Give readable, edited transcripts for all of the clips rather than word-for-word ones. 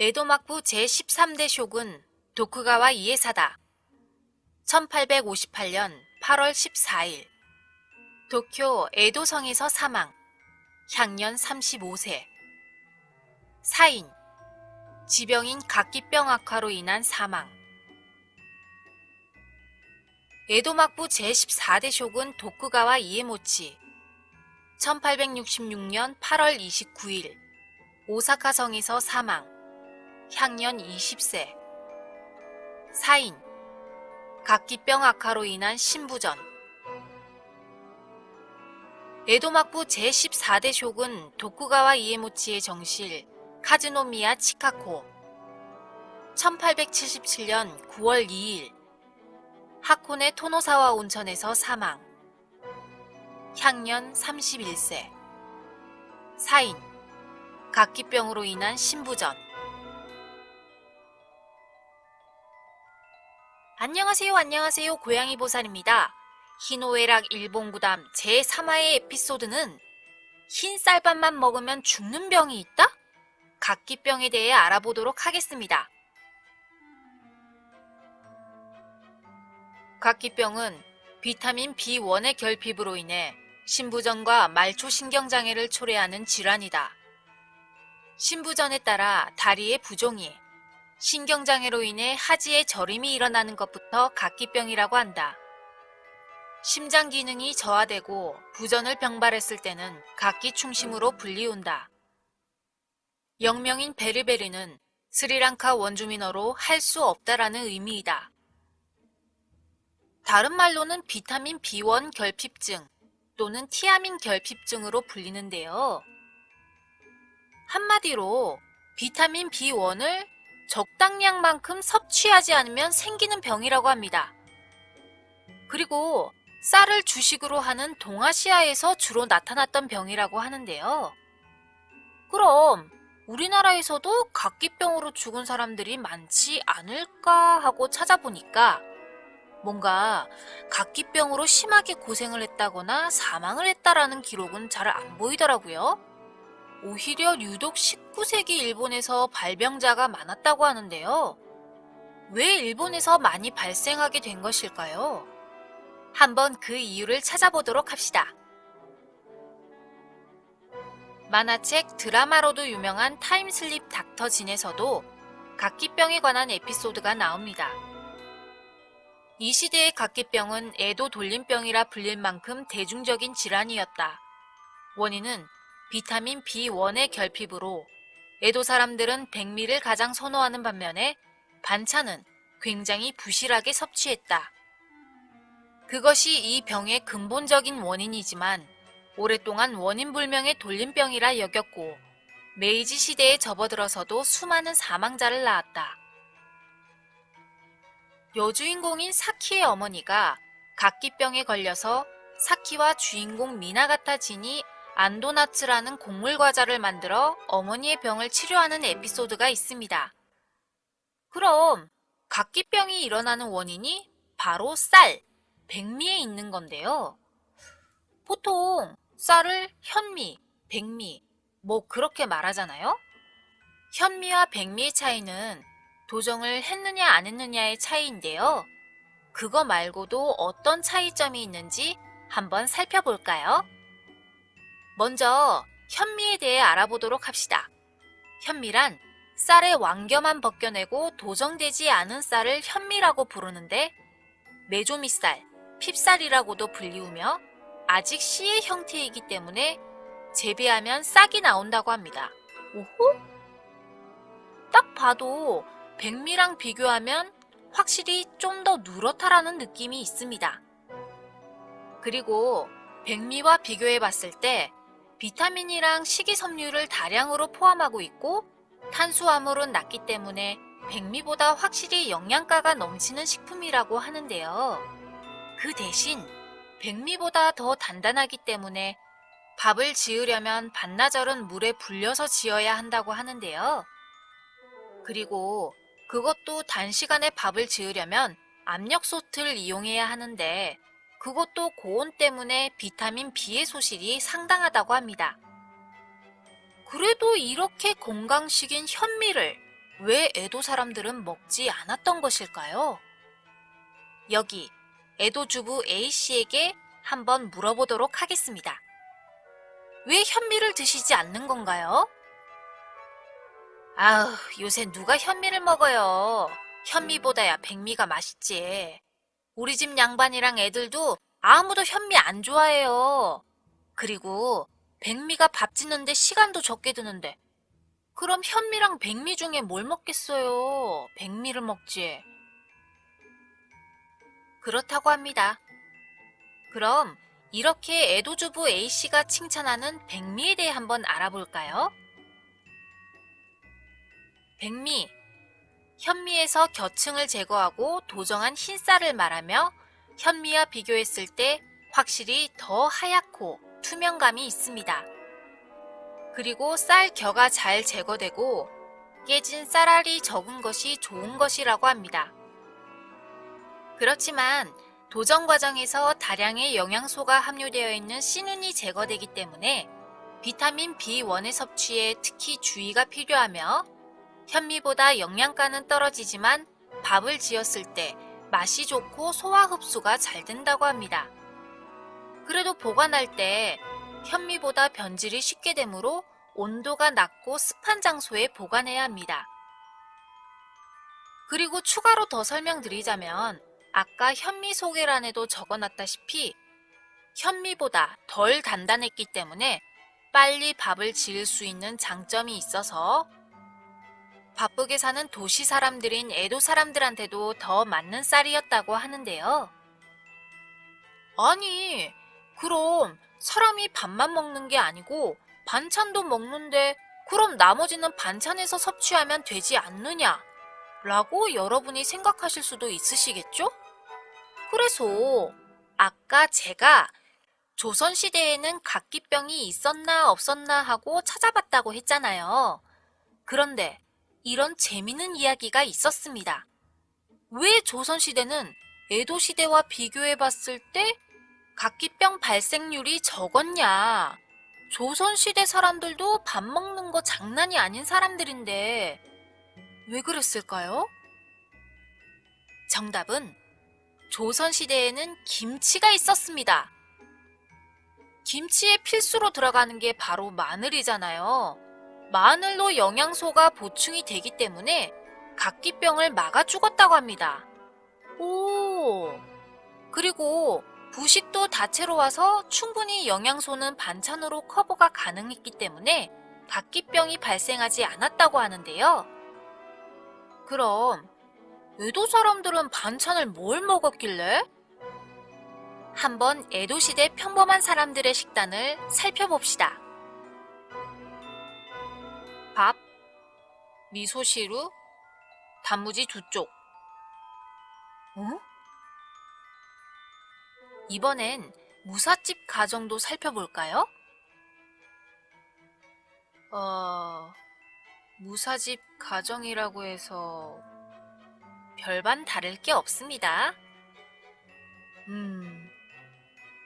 에도 막부 제13대 쇼군 도쿠가와 이에사다. 1858년 8월 14일 도쿄 에도성에서 사망. 향년 35세. 사인 지병인 각기병 악화로 인한 사망. 에도 막부 제14대 쇼군 도쿠가와 이에모치 1866년 8월 29일 오사카성에서 사망. 향년 20세. 사인 각기병 악화로 인한 신부전. 에도 막부 제14대 쇼군 도쿠가와 이에모치의 정실 카즈노미야 치카코 1877년 9월 2일 하코네 토노사와 온천에서 사망. 향년 31세. 사인 각기병으로 인한 신부전. 안녕하세요. 고양이 보살입니다. 희노애락 일본구담 제3화의 에피소드는 흰 쌀밥만 먹으면 죽는 병이 있다? 각기병에 대해 알아보도록 하겠습니다. 각기병은 비타민 B1의 결핍으로 인해 신부전과 말초신경장애를 초래하는 질환이다. 신부전에 따라 다리의 부종이, 신경장애로 인해 하지의 저림이 일어나는 것부터 각기병이라고 한다. 심장 기능이 저하되고 부전을 병발했을 때는 각기충심으로 불리운다. 영명인 베르베르는 스리랑카 원주민어로 할 수 없다라는 의미이다. 다른 말로는 비타민 B1 결핍증 또는 티아민 결핍증으로 불리는데요. 한마디로 비타민 B1을 적당량만큼 섭취하지 않으면 생기는 병이라고 합니다. 그리고 쌀을 주식으로 하는 동아시아에서 주로 나타났던 병이라고 하는데요. 그럼 우리나라에서도 각기병으로 죽은 사람들이 많지 않을까 하고 찾아보니까 뭔가 각기병으로 심하게 고생을 했다거나 사망을 했다라는 기록은 잘 안 보이더라고요. 오히려 유독 19세기 일본에서 발병자가 많았다고 하는데요. 왜 일본에서 많이 발생하게 된 것일까요? 한번 그 이유를 찾아보도록 합시다. 만화책 드라마로도 유명한 타임슬립 닥터 진에서도 각기병에 관한 에피소드가 나옵니다. 이 시대의 각기병은 에도 돌림병이라 불릴 만큼 대중적인 질환이었다. 원인은 비타민 B1의 결핍으로 에도 사람들은 백미를 가장 선호하는 반면에 반찬은 굉장히 부실하게 섭취했다. 그것이 이 병의 근본적인 원인이지만 오랫동안 원인불명의 돌림병이라 여겼고 메이지 시대에 접어들어서도 수많은 사망자를 낳았다. 여주인공인 사키의 어머니가 각기병에 걸려서 사키와 주인공 미나가타 진이 안도나츠라는 곡물 과자를 만들어 어머니의 병을 치료하는 에피소드가 있습니다. 그럼 각기병이 일어나는 원인이 바로 쌀, 백미에 있는 건데요. 보통 쌀을 현미, 백미, 그렇게 말하잖아요. 현미와 백미의 차이는 도정을 했느냐 안 했느냐의 차이인데요. 그거 말고도 어떤 차이점이 있는지 한번 살펴볼까요? 먼저 현미에 대해 알아보도록 합시다. 현미란 쌀의 왕겨만 벗겨내고 도정되지 않은 쌀을 현미라고 부르는데 메조미쌀, 핍쌀이라고도 불리우며 아직 씨의 형태이기 때문에 재배하면 싹이 나온다고 합니다. 오호? 딱 봐도 백미랑 비교하면 확실히 좀 더 누렇다라는 느낌이 있습니다. 그리고 백미와 비교해 봤을 때 비타민이랑 식이섬유를 다량으로 포함하고 있고 탄수화물은 낮기 때문에 백미보다 확실히 영양가가 넘치는 식품이라고 하는데요. 그 대신 백미보다 더 단단하기 때문에 밥을 지으려면 반나절은 물에 불려서 지어야 한다고 하는데요. 그리고 그것도 단시간에 밥을 지으려면 압력솥을 이용해야 하는데 그것도 고온 때문에 비타민 B의 소실이 상당하다고 합니다. 그래도 이렇게 건강식인 현미를 왜 에도 사람들은 먹지 않았던 것일까요? 여기 에도 주부 A씨에게 한번 물어보도록 하겠습니다. 왜 현미를 드시지 않는 건가요? 아우, 요새 누가 현미를 먹어요. 현미보다야 백미가 맛있지. 우리 집 양반이랑 애들도 아무도 현미 안 좋아해요. 그리고 백미가 밥 짓는데 시간도 적게 드는데 그럼 현미랑 백미 중에 뭘 먹겠어요? 백미를 먹지. 그렇다고 합니다. 그럼 이렇게 애도주부 A씨가 칭찬하는 백미에 대해 한번 알아볼까요? 백미, 현미에서 겨층을 제거하고 도정한 흰쌀을 말하며 현미와 비교했을 때 확실히 더 하얗고 투명감이 있습니다. 그리고 쌀 겨가 잘 제거되고 깨진 쌀알이 적은 것이 좋은 것이라고 합니다. 그렇지만 도정 과정에서 다량의 영양소가 함유되어 있는 씨눈이 제거되기 때문에 비타민 B1의 섭취에 특히 주의가 필요하며 현미보다 영양가는 떨어지지만 밥을 지었을 때 맛이 좋고 소화 흡수가 잘 된다고 합니다. 그래도 보관할 때 현미보다 변질이 쉽게 되므로 온도가 낮고 습한 장소에 보관해야 합니다. 그리고 추가로 더 설명드리자면 아까 현미 소개란에도 적어놨다시피 현미보다 덜 단단했기 때문에 빨리 밥을 지을 수 있는 장점이 있어서 바쁘게 사는 도시 사람들인 에도 사람들한테도 더 맞는 쌀이었다고 하는데요. 아니, 그럼 사람이 밥만 먹는 게 아니고 반찬도 먹는데 그럼 나머지는 반찬에서 섭취하면 되지 않느냐? 라고 여러분이 생각하실 수도 있으시겠죠? 그래서 아까 제가 조선시대에는 각기병이 있었나 없었나 하고 찾아봤다고 했잖아요. 그런데 이런 재미있는 이야기가 있었습니다. 왜 조선시대는 에도시대와 비교해봤을 때 각기병 발생률이 적었냐? 조선시대 사람들도 밥 먹는 거 장난이 아닌 사람들인데 왜 그랬을까요? 정답은 조선시대에는 김치가 있었습니다. 김치에 필수로 들어가는 게 바로 마늘이잖아요. 마늘로 영양소가 보충이 되기 때문에 각기병을 막아 죽었다고 합니다. 오! 그리고 부식도 다채로워서 충분히 영양소는 반찬으로 커버가 가능했기 때문에 각기병이 발생하지 않았다고 하는데요. 그럼 에도 사람들은 반찬을 뭘 먹었길래? 한번 에도시대 평범한 사람들의 식단을 살펴봅시다. 밥, 미소시루, 단무지 2쪽. 이번엔 무삿집 가정도 살펴볼까요? 무사집 가정이라고 해서 별반 다를 게 없습니다.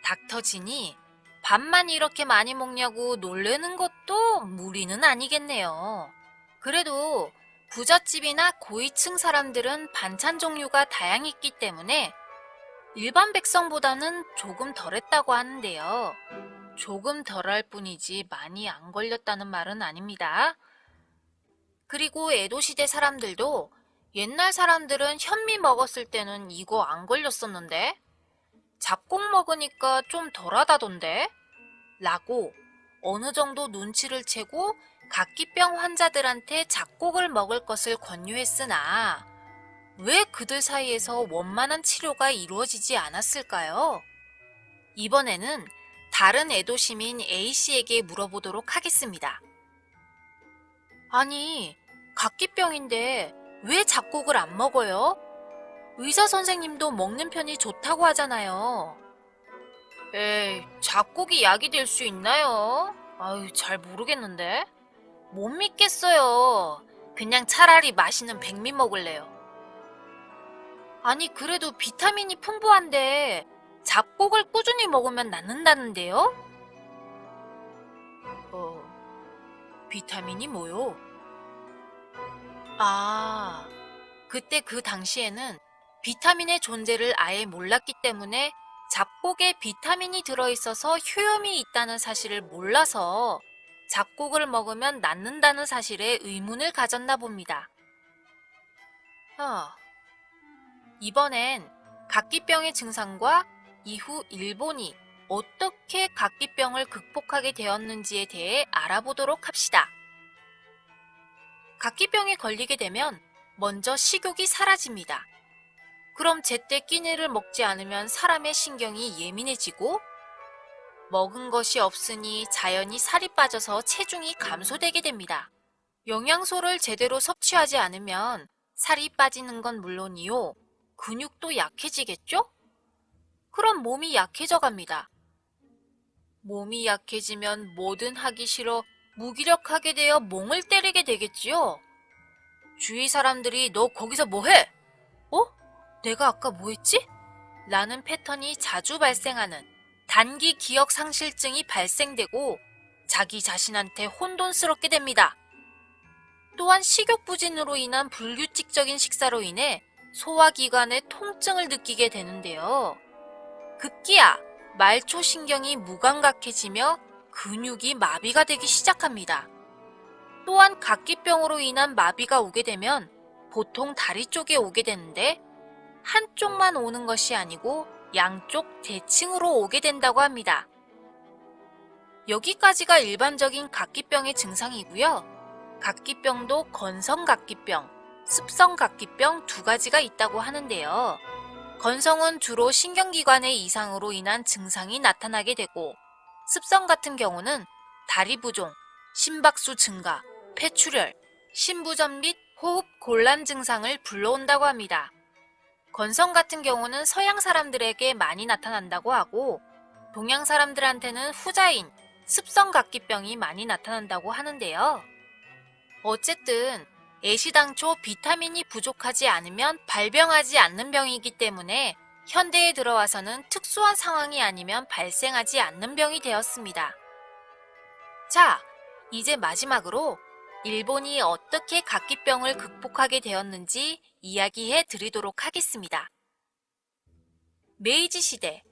닥터진이 밥만 이렇게 많이 먹냐고 놀래는 것도 무리는 아니겠네요. 그래도 부잣집이나 고위층 사람들은 반찬 종류가 다양했기 때문에 일반 백성보다는 조금 덜했다고 하는데요. 조금 덜할 뿐이지 많이 안 걸렸다는 말은 아닙니다. 그리고 에도시대 사람들도 옛날 사람들은 현미 먹었을 때는 이거 안 걸렸었는데 잡곡 먹으니까 좀 덜하다던데? 라고 어느 정도 눈치를 채고 각기병 환자들한테 잡곡을 먹을 것을 권유했으나 왜 그들 사이에서 원만한 치료가 이루어지지 않았을까요? 이번에는 다른 에도 시민 A씨에게 물어보도록 하겠습니다. 아니, 각기병인데 왜 잡곡을 안 먹어요? 의사 선생님도 먹는 편이 좋다고 하잖아요. 에이, 잡곡이 약이 될 수 있나요? 아유, 잘 모르겠는데. 못 믿겠어요. 그냥 차라리 맛있는 백미 먹을래요. 아니, 그래도 비타민이 풍부한데 잡곡을 꾸준히 먹으면 낫는다는데요? 비타민이 뭐요? 아, 그때 그 당시에는 비타민의 존재를 아예 몰랐기 때문에 잡곡에 비타민이 들어있어서 효염이 있다는 사실을 몰라서 잡곡을 먹으면 낫는다는 사실에 의문을 가졌나 봅니다. 이번엔 각기병의 증상과 이후 일본이 어떻게 각기병을 극복하게 되었는지에 대해 알아보도록 합시다. 각기병에 걸리게 되면 먼저 식욕이 사라집니다. 그럼 제때 끼니를 먹지 않으면 사람의 신경이 예민해지고 먹은 것이 없으니 자연히 살이 빠져서 체중이 감소되게 됩니다. 영양소를 제대로 섭취하지 않으면 살이 빠지는 건 물론이요, 근육도 약해지겠죠? 그럼 몸이 약해져 갑니다. 몸이 약해지면 뭐든 하기 싫어 무기력하게 되어 멍을 때리게 되겠지요? 주위 사람들이 너 거기서 뭐해? 어? 내가 아까 뭐했지? 라는 패턴이 자주 발생하는 단기 기억 상실증이 발생되고 자기 자신한테 혼돈스럽게 됩니다. 또한 식욕 부진으로 인한 불규칙적인 식사로 인해 소화기관의 통증을 느끼게 되는데요. 급기야 말초신경이 무감각해지며 근육이 마비가 되기 시작합니다. 또한 각기병으로 인한 마비가 오게 되면 보통 다리 쪽에 오게 되는데 한쪽만 오는 것이 아니고 양쪽 대칭으로 오게 된다고 합니다. 여기까지가 일반적인 각기병의 증상이고요. 각기병도 건성각기병, 습성각기병 두 가지가 있다고 하는데요. 건성은 주로 신경기관의 이상으로 인한 증상이 나타나게 되고, 습성 같은 경우는 다리 부종, 심박수 증가, 폐출혈, 신부전 및 호흡 곤란 증상을 불러온다고 합니다. 건성 같은 경우는 서양 사람들에게 많이 나타난다고 하고, 동양 사람들한테는 후자인 습성각기병이 많이 나타난다고 하는데요. 어쨌든 애시당초 비타민이 부족하지 않으면 발병하지 않는 병이기 때문에 현대에 들어와서는 특수한 상황이 아니면 발생하지 않는 병이 되었습니다. 자, 이제 마지막으로 일본이 어떻게 각기병을 극복하게 되었는지 이야기해 드리도록 하겠습니다. 메이지 시대,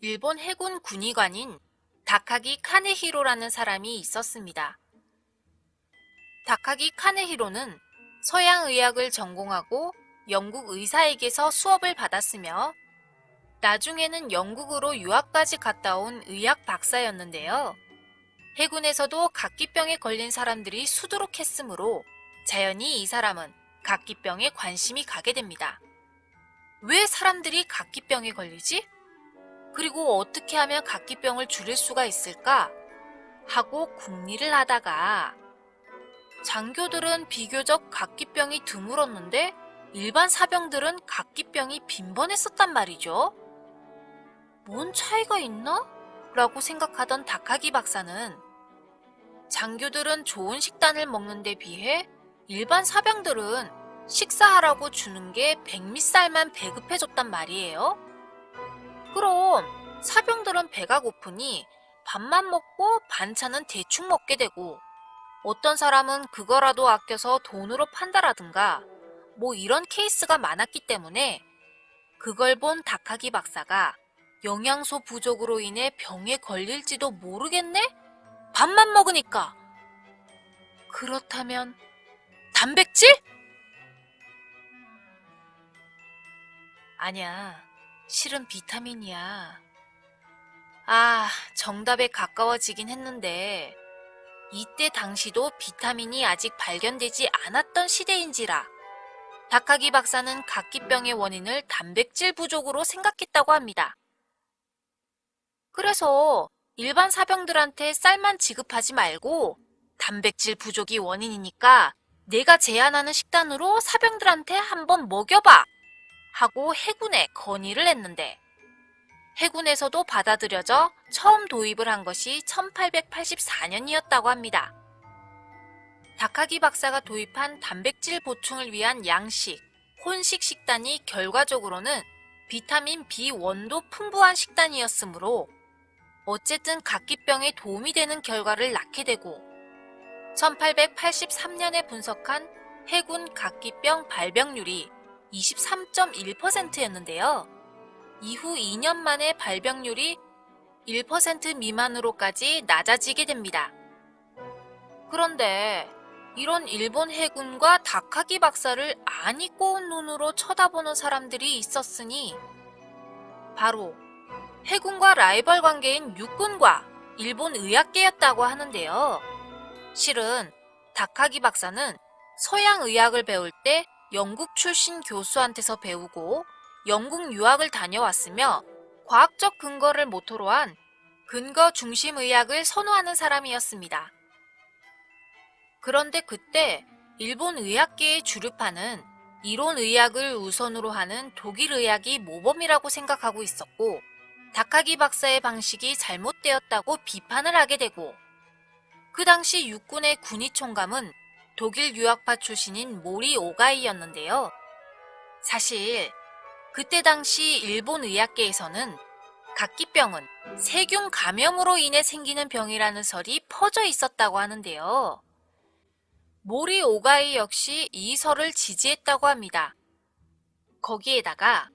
일본 해군 군의관인 다카기 카네히로라는 사람이 있었습니다. 다카기 카네히로는 서양의학을 전공하고 영국 의사에게서 수업을 받았으며 나중에는 영국으로 유학까지 갔다 온 의학 박사였는데요. 해군에서도 각기병에 걸린 사람들이 수두룩했으므로 자연히 이 사람은 각기병에 관심이 가게 됩니다. 왜 사람들이 각기병에 걸리지? 그리고 어떻게 하면 각기병을 줄일 수가 있을까? 하고 궁리를 하다가 장교들은 비교적 각기병이 드물었는데 일반 사병들은 각기병이 빈번했었단 말이죠. 뭔 차이가 있나? 라고 생각하던 다카기 박사는 장교들은 좋은 식단을 먹는 데 비해 일반 사병들은 식사하라고 주는 게 백미쌀만 배급해줬단 말이에요. 그럼 사병들은 배가 고프니 밥만 먹고 반찬은 대충 먹게 되고 어떤 사람은 그거라도 아껴서 돈으로 판다라든가 뭐 이런 케이스가 많았기 때문에 그걸 본 다카기 박사가 영양소 부족으로 인해 병에 걸릴지도 모르겠네? 밥만 먹으니까. 그렇다면 단백질? 아니야, 실은 비타민이야. 아, 정답에 가까워지긴 했는데 이때 당시도 비타민이 아직 발견되지 않았던 시대인지라 다카기 박사는 각기병의 원인을 단백질 부족으로 생각했다고 합니다. 그래서 일반 사병들한테 쌀만 지급하지 말고 단백질 부족이 원인이니까 내가 제안하는 식단으로 사병들한테 한번 먹여봐 하고 해군에 건의를 했는데 해군에서도 받아들여져 처음 도입을 한 것이 1884년이었다고 합니다. 다카기 박사가 도입한 단백질 보충을 위한 양식, 혼식 식단이 결과적으로는 비타민 B1도 풍부한 식단이었으므로 어쨌든 각기병에 도움이 되는 결과를 낳게 되고 1883년에 분석한 해군 각기병 발병률이 23.1%였는데요. 이후 2년 만에 발병률이 1% 미만으로까지 낮아지게 됩니다. 그런데 이런 일본 해군과 다카기 박사를 안이 꼬운 눈으로 쳐다보는 사람들이 있었으니 바로 해군과 라이벌 관계인 육군과 일본 의학계였다고 하는데요. 실은 다카기 박사는 서양 의학을 배울 때 영국 출신 교수한테서 배우고 영국 유학을 다녀왔으며 과학적 근거를 모토로 한 근거 중심 의학을 선호하는 사람이었습니다. 그런데 그때 일본 의학계의 주류파는 이론 의학을 우선으로 하는 독일 의학이 모범이라고 생각하고 있었고 다카기 박사의 방식이 잘못되었다고 비판을 하게 되고 그 당시 육군의 군의총감은 독일 유학파 출신인 모리 오가이였는데요. 사실 그때 당시 일본 의학계에서는 각기병은 세균 감염으로 인해 생기는 병이라는 설이 퍼져 있었다고 하는데요. 모리 오가이 역시 이 설을 지지했다고 합니다. 거기에다가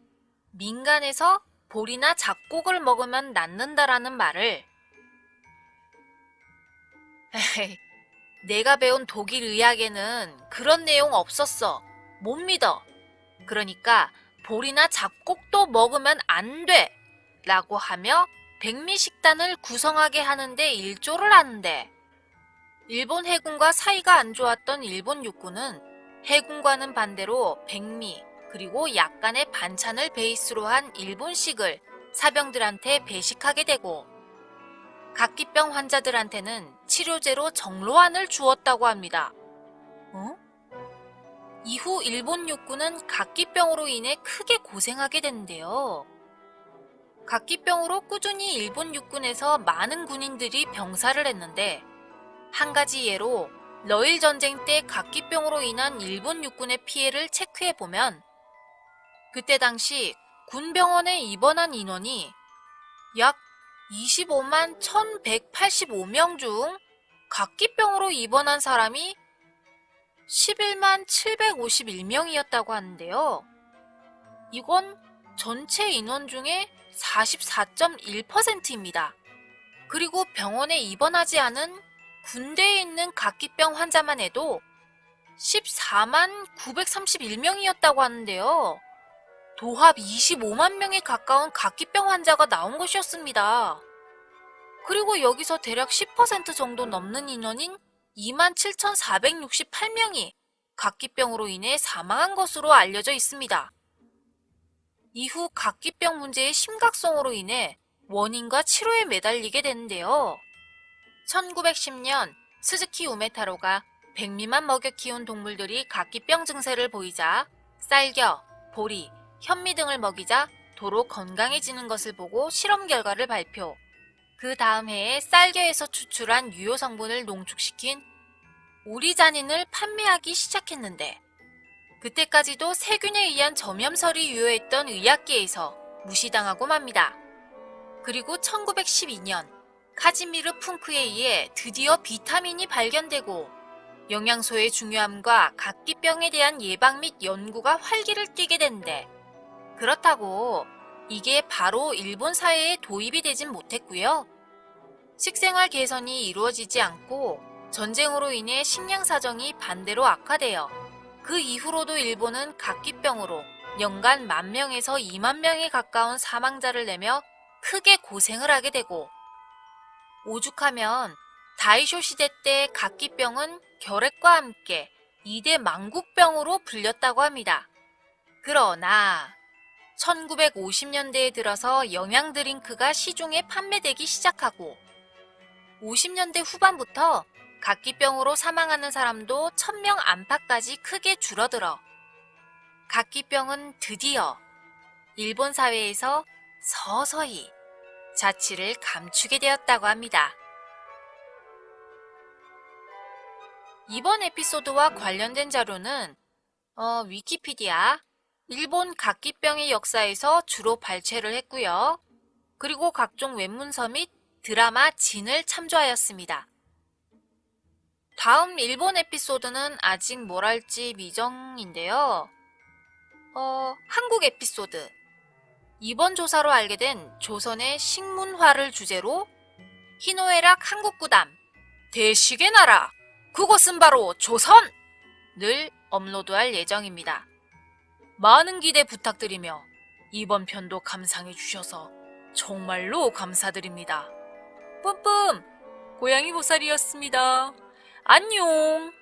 민간에서 볼이나 잡곡을 먹으면 낫는다라는 말을 에헤이, 내가 배운 독일 의학에는 그런 내용 없었어. 못 믿어. 그러니까 볼이나 잡곡도 먹으면 안 돼. 라고 하며 백미식단을 구성하게 하는데 일조를 하는데 일본 해군과 사이가 안 좋았던 일본 육군은 해군과는 반대로 백미 그리고 약간의 반찬을 베이스로 한 일본식을 사병들한테 배식하게 되고 각기병 환자들한테는 치료제로 정로환을 주었다고 합니다. 이후 일본 육군은 각기병으로 인해 크게 고생하게 되는데요. 각기병으로 꾸준히 일본 육군에서 많은 군인들이 병사를 했는데 한 가지 예로 러일 전쟁 때 각기병으로 인한 일본 육군의 피해를 체크해보면 그때 당시 군병원에 입원한 인원이 약 25만 1185명 중 각기병으로 입원한 사람이 11만 751명이었다고 하는데요. 이건 전체 인원 중에 44.1%입니다. 그리고 병원에 입원하지 않은 군대에 있는 각기병 환자만 해도 14만 931명이었다고 하는데요. 도합 25만 명에 가까운 각기병 환자가 나온 것이었습니다. 그리고 여기서 대략 10% 정도 넘는 인원인 27,468명이 각기병으로 인해 사망한 것으로 알려져 있습니다. 이후 각기병 문제의 심각성으로 인해 원인과 치료에 매달리게 되는데요. 1910년 스즈키 우메타로가 백미만 먹여 키운 동물들이 각기병 증세를 보이자 쌀겨, 보리, 현미 등을 먹이자 도로 건강해지는 것을 보고 실험 결과를 발표. 그 다음 해에 쌀겨에서 추출한 유효 성분을 농축시킨 오리자닌을 판매하기 시작했는데 그때까지도 세균에 의한 점염설이 유효했던 의학계에서 무시당하고 맙니다. 그리고 1912년 카지미르 풍크에 의해 드디어 비타민이 발견되고 영양소의 중요함과 각기병에 대한 예방 및 연구가 활기를 띠게 되는데 그렇다고 이게 바로 일본 사회에 도입이 되진 못했고요. 식생활 개선이 이루어지지 않고 전쟁으로 인해 식량 사정이 반대로 악화되어 그 이후로도 일본은 각기병으로 연간 10,000명에서 20,000명에 가까운 사망자를 내며 크게 고생을 하게 되고 오죽하면 다이쇼 시대 때 각기병은 결핵과 함께 2대 망국병으로 불렸다고 합니다. 그러나 1950년대에 들어서 영양 드링크가 시중에 판매되기 시작하고 50년대 후반부터 각기병으로 사망하는 사람도 1,000명 안팎까지 크게 줄어들어 각기병은 드디어 일본 사회에서 서서히 자취를 감추게 되었다고 합니다. 이번 에피소드와 관련된 자료는 위키피디아, 일본 각기병의 역사에서 주로 발췌를 했고요. 그리고 각종 웹문서 및 드라마 진을 참조하였습니다. 다음 일본 에피소드는 아직 뭘 할지 미정인데요. 한국 에피소드. 이번 조사로 알게 된 조선의 식문화를 주제로 희노애락 한국구담 대식의 나라 그것은 바로 조선을 업로드할 예정입니다. 많은 기대 부탁드리며 이번 편도 감상해 주셔서 정말로 감사드립니다. 뿜뿜 고양이 보살이었습니다. 안녕.